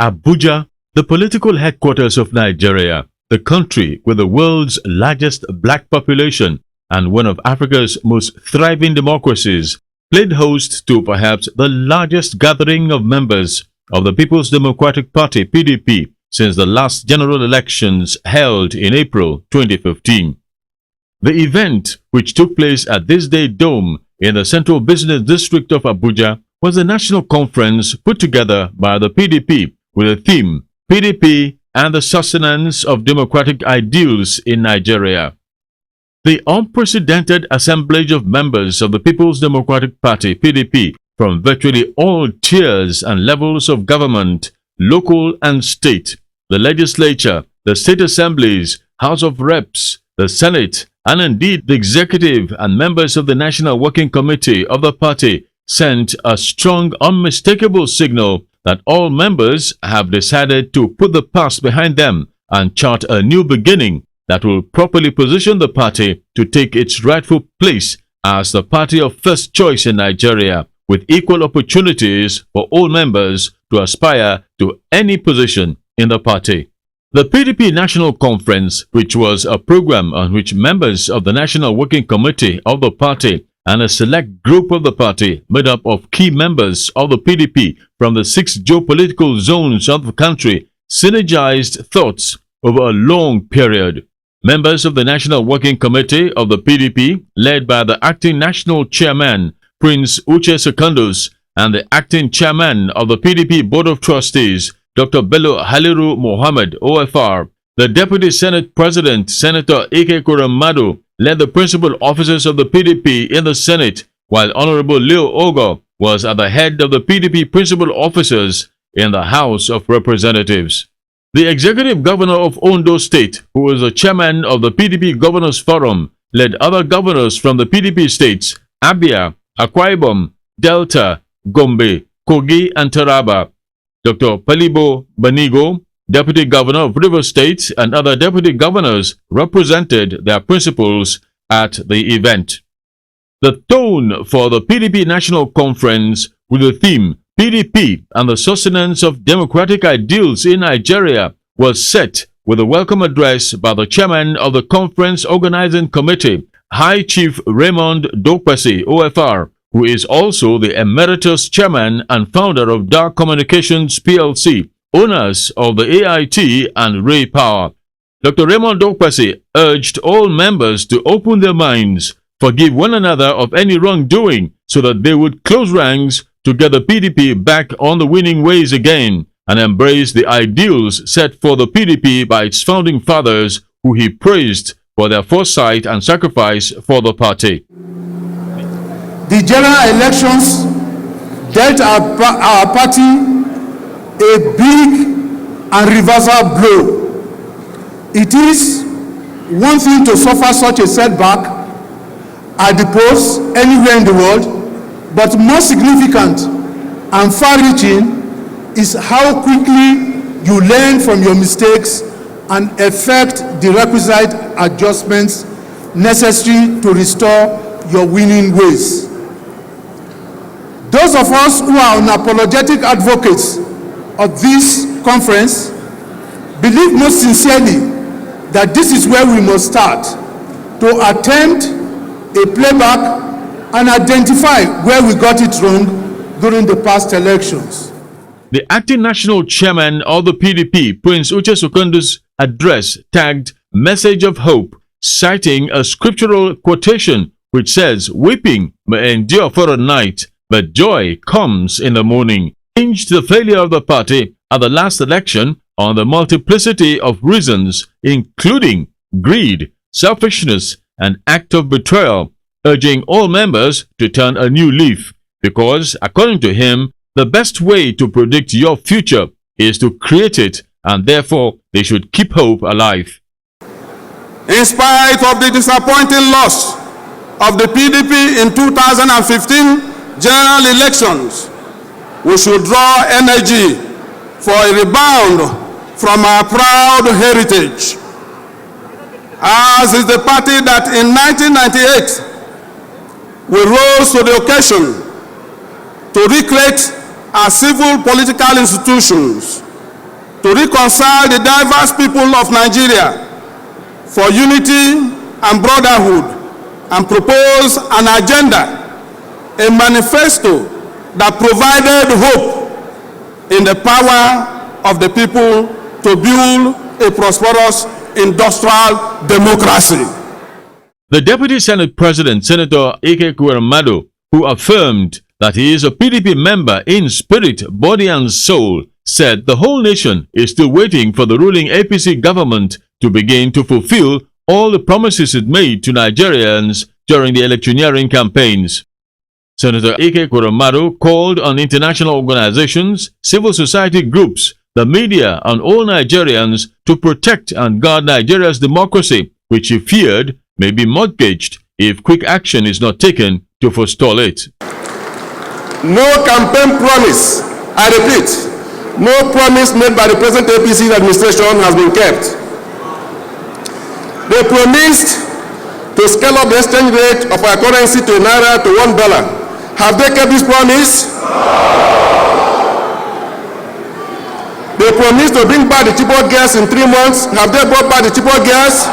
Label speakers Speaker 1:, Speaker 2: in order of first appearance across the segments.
Speaker 1: Abuja, the political headquarters of Nigeria, the country with the world's largest black population and one of Africa's most thriving democracies, played host to perhaps the largest gathering of members of the People's Democratic Party (PDP) since the last general elections held in April 2015. The event, which took place at this day Dome in the Central Business District of Abuja, was a national conference put together by the PDP with the theme PDP and the Sustenance of Democratic Ideals in Nigeria. The unprecedented assemblage of members of the People's Democratic Party (PDP) from virtually all tiers and levels of government, local and state, the legislature, the state assemblies, House of Reps, the Senate, and indeed the executive and members of the National Working Committee of the party sent a strong, unmistakable signal that all members have decided to put the past behind them and chart a new beginning that will properly position the party to take its rightful place as the party of first choice in Nigeria, with equal opportunities for all members to aspire to any position in the party. The PDP National Conference, which was a program on which members of the National Working Committee of the party and a select group of the party made up of key members of the PDP from the 6 geopolitical zones of the country synergized thoughts over a long period. Members of the National Working Committee of the PDP, led by the acting national chairman, Prince Uche Secondus, and the acting chairman of the PDP Board of Trustees, Dr. Bello Haliru Mohammed, OFR, the Deputy Senate President, Senator Ike Kuramadu, led the principal officers of the PDP in the Senate, while Honorable Leo Ogo was at the head of the PDP principal officers in the House of Representatives. The Executive Governor of Ondo State, who was the chairman of the PDP Governors Forum, led other governors from the PDP states, Abia, Akwa Ibom, Delta, Gombe, Kogi, and Taraba. Dr. Palibo Banigo, Deputy Governor of Rivers State, and other Deputy Governors represented their principals at the event. The tone for the PDP National Conference with the theme PDP and the Sustenance of Democratic Ideals in Nigeria was set with a welcome address by the chairman of the Conference Organizing Committee, High Chief Raymond Dokpesi, OFR, who is also the emeritus chairman and founder of Dark Communications PLC, owners of the AIT and Ray Power. Dr. Raymond Dokpesi urged all members to open their minds, forgive one another of any wrongdoing, so that they would close ranks to get the PDP back on the winning ways again and embrace the ideals set for the PDP by its founding fathers, who he praised for their foresight and sacrifice for the party.
Speaker 2: The general elections dealt our party a big and reversal blow. It is one thing to suffer such a setback at the polls anywhere in the world, but more significant and far-reaching is how quickly you learn from your mistakes and effect the requisite adjustments necessary to restore your winning ways. Those of us who are unapologetic advocates of this conference believe most sincerely that this is where we must start to attempt a playback and identify where we got it wrong during the past elections.
Speaker 1: The acting national chairman of the PDP, Prince Uche Secondus' address tagged Message of Hope, citing a scriptural quotation which says, "Weeping may endure for a night, but joy comes in the morning," hinged the failure of the party at the last election on the multiplicity of reasons, including greed, selfishness, and act of betrayal, urging all members to turn a new leaf, because, according to him, the best way to predict your future is to create it, and therefore they should keep hope alive.
Speaker 3: In spite of the disappointing loss of the PDP in 2015 general elections, we should draw energy for a rebound from our proud heritage. As is the party that in 1998 we rose to the occasion to recreate our civil political institutions to reconcile the diverse people of Nigeria for unity and brotherhood, and propose an agenda, a manifesto that provided hope in the power of the people to build a prosperous industrial democracy.
Speaker 1: The Deputy Senate President, Senator Ike Kwuramadu, who affirmed that he is a PDP member in spirit, body and soul, said the whole nation is still waiting for the ruling APC government to begin to fulfill all the promises it made to Nigerians during the electioneering campaigns. Senator Ike Kwuramadu called on international organizations, civil society groups, the media and all Nigerians to protect and guard Nigeria's democracy, which he feared may be mortgaged if quick action is not taken to forestall it.
Speaker 3: No campaign promise, I repeat, no promise made by the present APC administration has been kept. They promised to scale up the exchange rate of our currency to naira to $1. Have they kept this promise? They promised to bring back the cheaper gas in 3 months. Have they brought back the cheaper gas?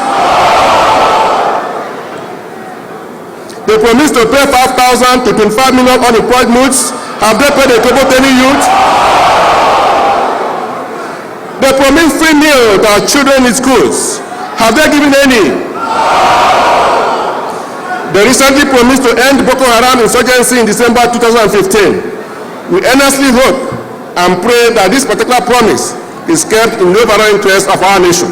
Speaker 3: They promised to pay 5,000 to 25 million unemployed youths. Have they paid a table to any youth? They promised free meal to our children in schools. Have they given any? They recently promised to end Boko Haram insurgency in December 2015. We earnestly hope and pray that this particular promise is kept in the overall interest of our nation.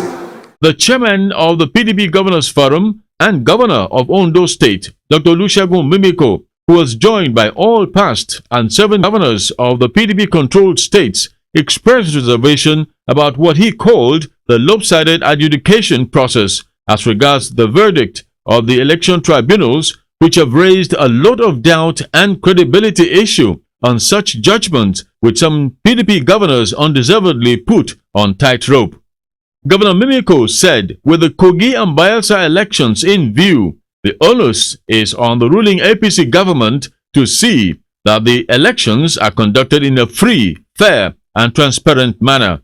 Speaker 1: The chairman of the PDP Governors Forum and Governor of Ondo State, Dr. Olusegun Mimiko, who was joined by all past and 7 governors of the PDP-controlled states, expressed reservation about what he called the lopsided adjudication process as regards the verdict of the election tribunals, which have raised a lot of doubt and credibility issue on such judgments, which some PDP governors undeservedly put on tightrope. Governor Mimiko said with the Kogi and Bayelsa elections in view, the onus is on the ruling APC government to see that the elections are conducted in a free, fair and transparent manner.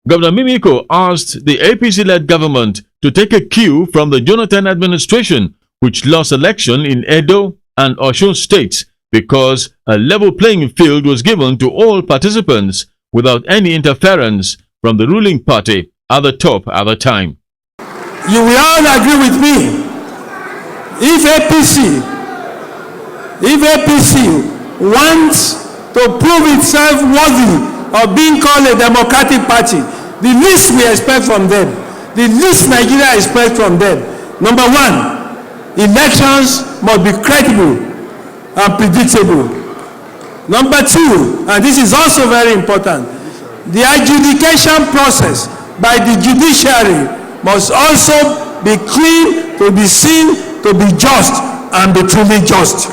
Speaker 1: Governor Mimiko asked the APC-led government to take a cue from the Jonathan administration, which lost election in Edo and Osun states because a level playing field was given to all participants without any interference from the ruling party at the top at the time.
Speaker 2: You will all agree with me. If APC wants to prove itself worthy of being called a democratic party, the least we expect from them, the least Nigeria expects from them, number one, elections must be credible and predictable. Number two, and this is also very important, the adjudication process by the judiciary must also be clean, to be seen, to be just, and be truly just.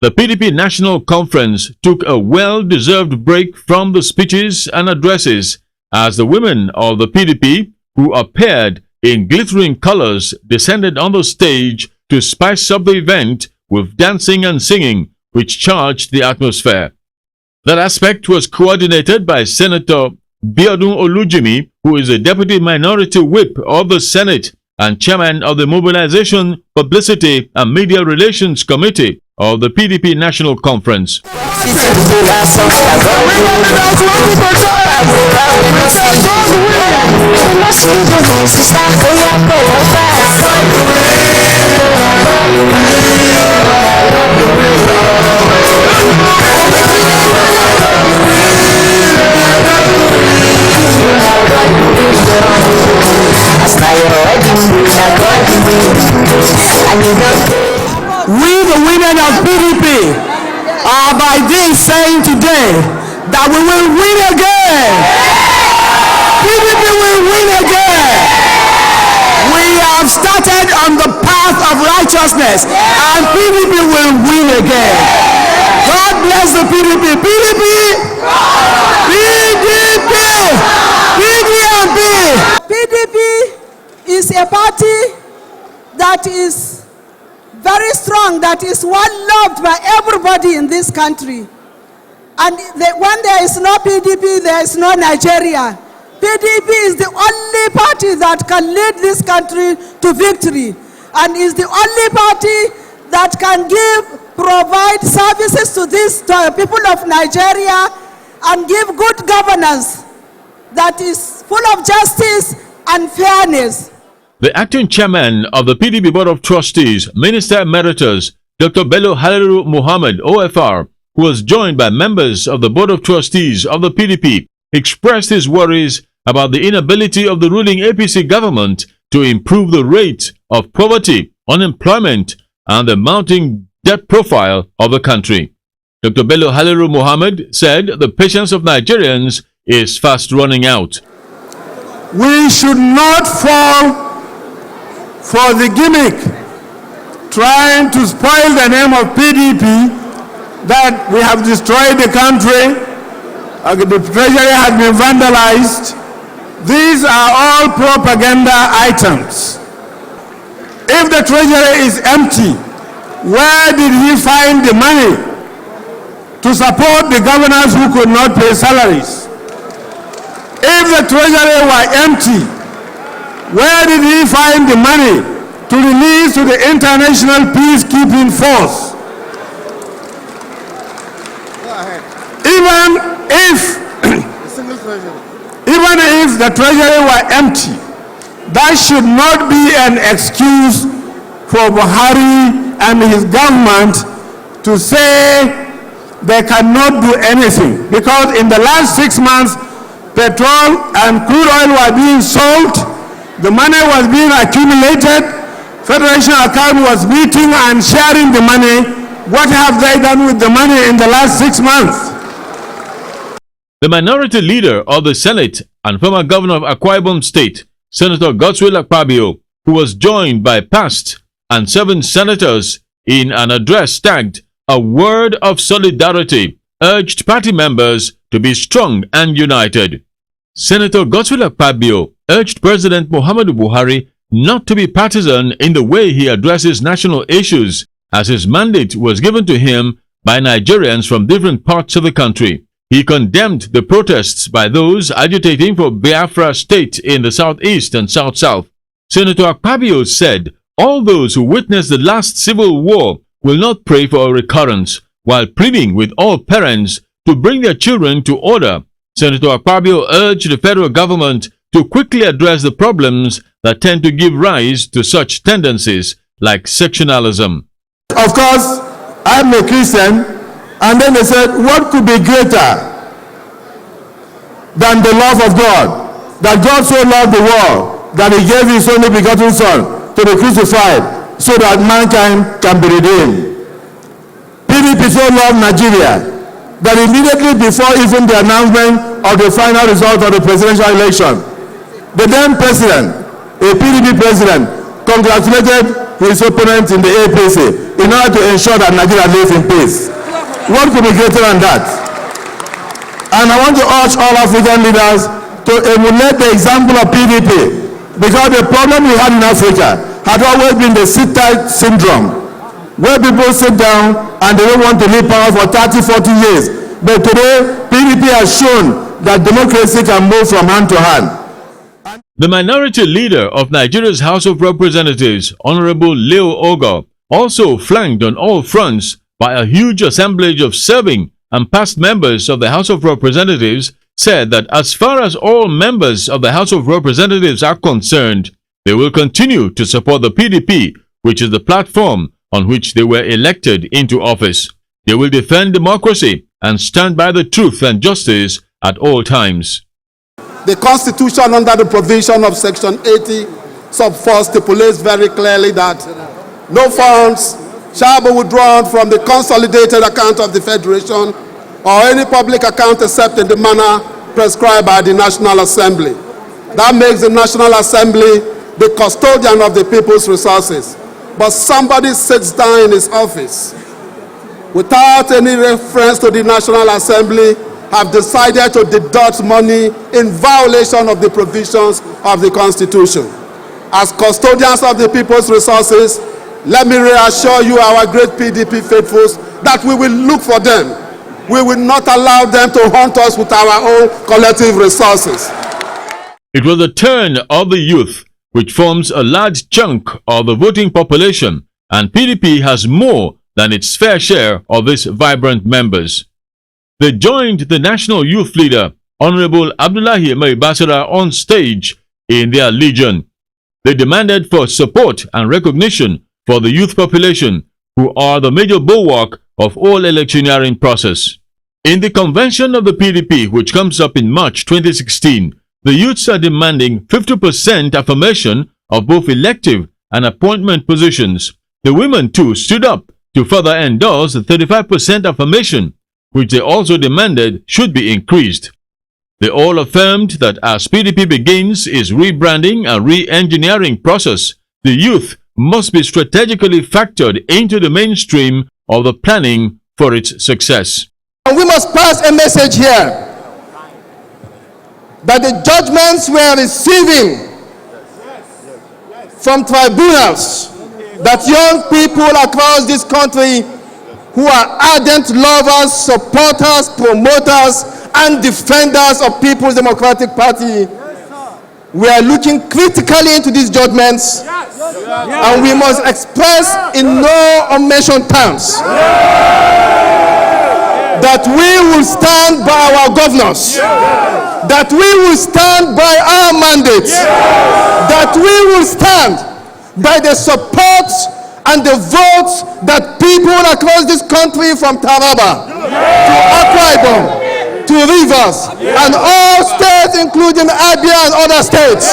Speaker 1: The PDP National Conference took a well-deserved break from the speeches and addresses as the women of the PDP, who appeared in glittering colors, descended on the stage to spice up the event with dancing and singing, which charged the atmosphere. That aspect was coordinated by Senator Biodun Olujimi, who is a Deputy Minority Whip of the Senate and Chairman of the Mobilization, Publicity and Media Relations Committee of the PDP National Conference.
Speaker 2: We, the women of PDP, are by this saying today that we will win again. PDP will win again. We have started on the path of righteousness, and PDP will win again. God bless the PDP. PDP! PDP! PDP!
Speaker 4: PDP is a party that is very strong, that is well loved by everybody in this country. And when there is no PDP, there is no Nigeria. PDP is the only party that can lead this country to victory, and is the only party that can provide services to these people of Nigeria and give good governance that is full of justice and fairness.
Speaker 1: The acting chairman of the PDP Board of Trustees, Minister Emeritus Dr. Bello Haliru Muhammad, OFR, who was joined by members of the Board of Trustees of the PDP, expressed his worries about the inability of the ruling APC government to improve the rate of poverty, unemployment, and the mounting debt profile of the country. Dr. Bello Haliru Muhammad said the patience of Nigerians is fast running out.
Speaker 2: We should not fall for the gimmick trying to spoil the name of PDP, that we have destroyed the country, the treasury has been vandalized. These are all propaganda items. If the treasury is empty, where did he find the money to support the governors who could not pay salaries? If the treasury were empty, where did he find the money to release to the international peacekeeping force? Even if the treasury were empty, that should not be an excuse for Buhari and his government to say they cannot do anything. Because in the last 6 months, petrol and crude oil were being sold, the money was being accumulated, Federation account was meeting and sharing the money. What have they done with the money in the last 6 months?
Speaker 1: The minority leader of the Senate and former governor of Akwa Ibom State, Senator Godswill Akpabio, who was joined by past and 7 senators in an address tagged "A Word of Solidarity," urged party members to be strong and united. Senator Godswill Akpabio urged President Muhammadu Buhari not to be partisan in the way he addresses national issues, as his mandate was given to him by Nigerians from different parts of the country. He condemned the protests by those agitating for Biafra state in the southeast and south-south. Senator Akpabio said all those who witnessed the last civil war will not pray for a recurrence, while pleading with all parents to bring their children to order. Senator Akpabio urged the federal government to quickly address the problems that tend to give rise to such tendencies like sectionalism.
Speaker 2: Of course, I'm a Christian, and then they said, what could be greater than the love of God? That God so loved the world that he gave his only begotten Son to be crucified so that mankind can be redeemed. PDP so loved Nigeria that immediately before even the announcement of the final result of the presidential election, the then president, a PDP president, congratulated his opponent in the APC in order to ensure that Nigeria lives in peace. What could be greater than that? And I want to urge all African leaders to emulate the example of PDP, because the problem we had in Africa had always been the sit-tight syndrome, where people sit down and they don't want to leave power for 30, 40 years. But today, PDP has shown that democracy can move from hand to hand.
Speaker 1: The minority leader of Nigeria's House of Representatives, Honorable Leo Ogo, also flanked on all fronts by a huge assemblage of serving and past members of the House of Representatives, said that as far as all members of the House of Representatives are concerned, they will continue to support the PDP, which is the platform on which they were elected into office. They will defend democracy and stand by the truth and justice at all times.
Speaker 3: The Constitution, under the provision of Section 80, sub 4, stipulates very clearly that no funds shall be withdrawn from the consolidated account of the Federation or any public account except in the manner prescribed by the National Assembly. That makes the National Assembly the custodian of the people's resources. But somebody sits down in his office without any reference to the National Assembly, have decided to deduct money in violation of the provisions of the Constitution. As custodians of the people's resources, let me reassure you, our great PDP faithfuls, that we will look for them We will not allow them to hunt us with our own collective resources.
Speaker 1: It was the turn of the youth, which forms a large chunk of the voting population, and PDP has more than its fair share of its vibrant members. They joined the national youth leader, Honorable Abdullahi Maibasara, on stage in their legion. They demanded for support and recognition for the youth population, who are the major bulwark of all electioneering process. In the convention of the PDP, which comes up in March 2016, the youths are demanding 50% affirmation of both elective and appointment positions. The women too stood up to further endorse the 35% affirmation, which they also demanded should be increased. They all affirmed that as PDP begins its rebranding and re-engineering process, the youth must be strategically factored into the mainstream of the planning for its success.
Speaker 5: And we must pass a message here that the judgments we are receiving from tribunals, that young people across this country who are ardent lovers, supporters, promoters, and defenders of People's Democratic Party, we are looking critically into these judgments, and we must express in no unmentioned terms that we will stand by our governors, that we will stand by our mandates, that we will stand by the support and the votes that people across this country, from Taraba to Akwa Ibom to Rivers and all states including Abia and other states.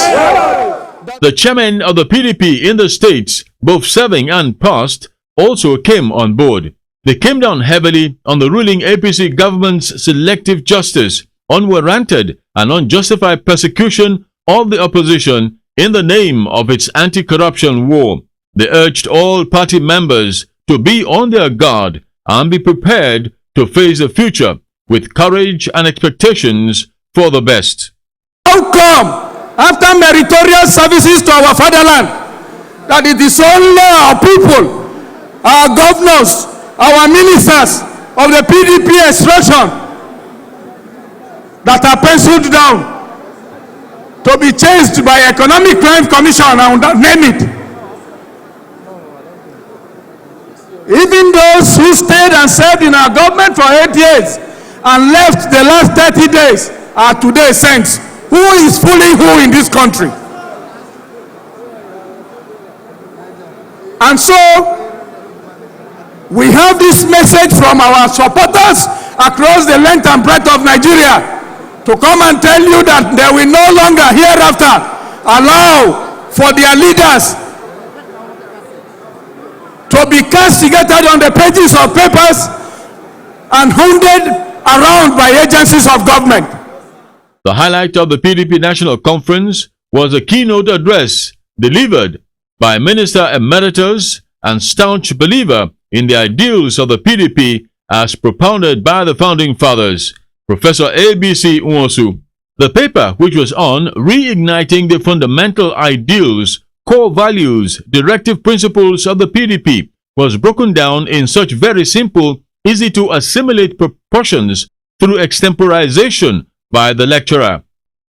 Speaker 1: The chairman of the PDP in the states, both serving and past, also came on board. They came down heavily on the ruling APC government's selective justice, unwarranted and unjustified persecution of the opposition in the name of its anti-corruption war. They urged all party members to be on their guard and be prepared to face the future with courage and expectations for the best.
Speaker 2: How come, after meritorious services to our fatherland, that it is only our people, our governors, our ministers of the PDP extraction that are penciled down to be chased by Economic Crime Commission and name it? Even those who stayed and served in our government for 8 years and left the last 30 days are today saints. Who is fooling who in this country? And so, we have this message from our supporters across the length and breadth of Nigeria to come and tell you that they will no longer hereafter allow for their leaders to be castigated on the pages of papers and hunted around by agencies of government.
Speaker 1: The highlight of the PDP National Conference was a keynote address delivered by Minister Emeritus and staunch believer in the ideals of the PDP as propounded by the Founding Fathers, Professor A.B.C. Nwosu. The paper, which was on reigniting the fundamental ideals, core values, directive principles of the PDP, was broken down in such very simple, easy to assimilate proportions through extemporization by the lecturer.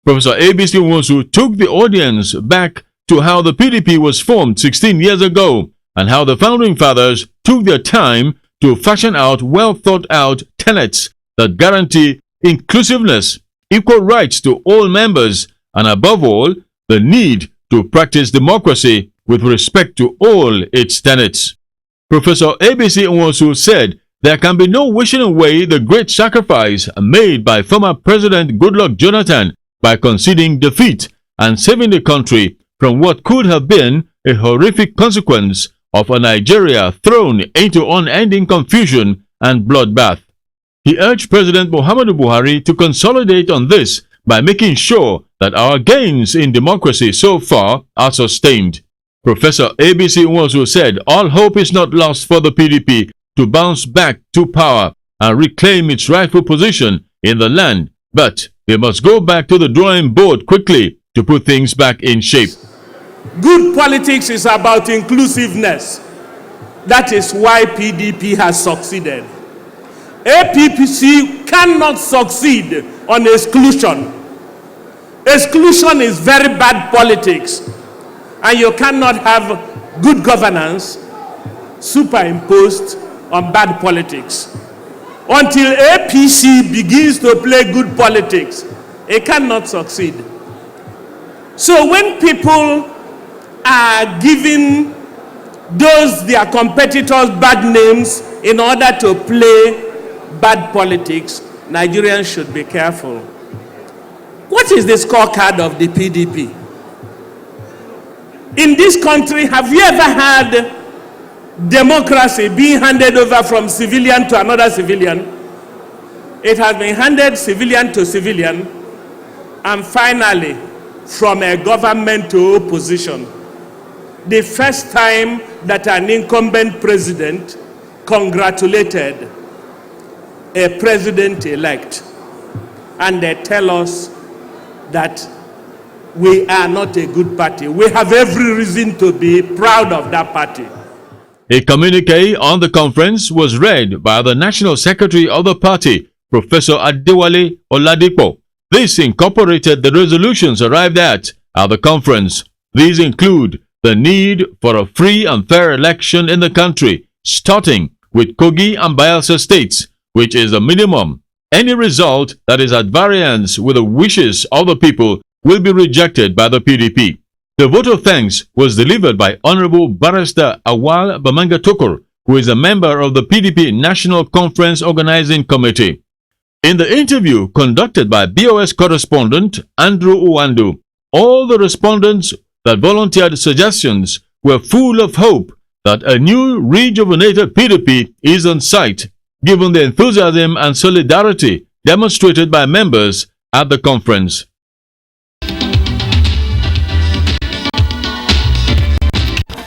Speaker 1: Professor A.B.C. Nwosu took the audience back to how the PDP was formed 16 years ago and how the Founding Fathers took their time to fashion out well-thought-out tenets that guarantee inclusiveness, equal rights to all members, and above all, the need to practice democracy with respect to all its tenets. Professor A.B.C. Nwosu said there can be no wishing away the great sacrifice made by former President Goodluck Jonathan by conceding defeat and saving the country from what could have been a horrific consequence of a Nigeria thrown into unending confusion and bloodbath. He urged President Muhammadu Buhari to consolidate on this by making sure that our gains in democracy so far are sustained. Professor A.B.C. Nwosu said all hope is not lost for the PDP to bounce back to power and reclaim its rightful position in the land, but they must go back to the drawing board quickly to put things back in shape.
Speaker 6: Good politics is about inclusiveness. That is why PDP has succeeded. APC cannot succeed on exclusion. Exclusion is very bad politics, and you cannot have good governance superimposed on bad politics. Until APC begins to play good politics, it cannot succeed. So when people are giving those their competitors bad names in order to play bad politics, Nigerians should be careful. What is the scorecard of the PDP? In this country, have you ever had democracy being handed over from civilian to another civilian? It has been handed civilian to civilian, and finally from a government to opposition. The first time that an incumbent president congratulated a president-elect, and they tell us that we are not a good party. We have every reason to be proud of that party.
Speaker 1: A communique on the conference was read by the National Secretary of the party, Professor Adewale Oladipo. This incorporated the resolutions arrived at the conference. These include the need for a free and fair election in the country, starting with Kogi and Bayelsa states, which is the minimum. Any result that is at variance with the wishes of the people will be rejected by the PDP. The vote of thanks was delivered by Honorable Barrister Awal Bamanga Tukur, who is a member of the PDP National Conference Organizing Committee. In the interview conducted by BOS correspondent Andrew Uwandu, all the respondents that volunteered suggestions were full of hope that a new rejuvenated PDP is on sight, given the enthusiasm and solidarity demonstrated by members at the conference.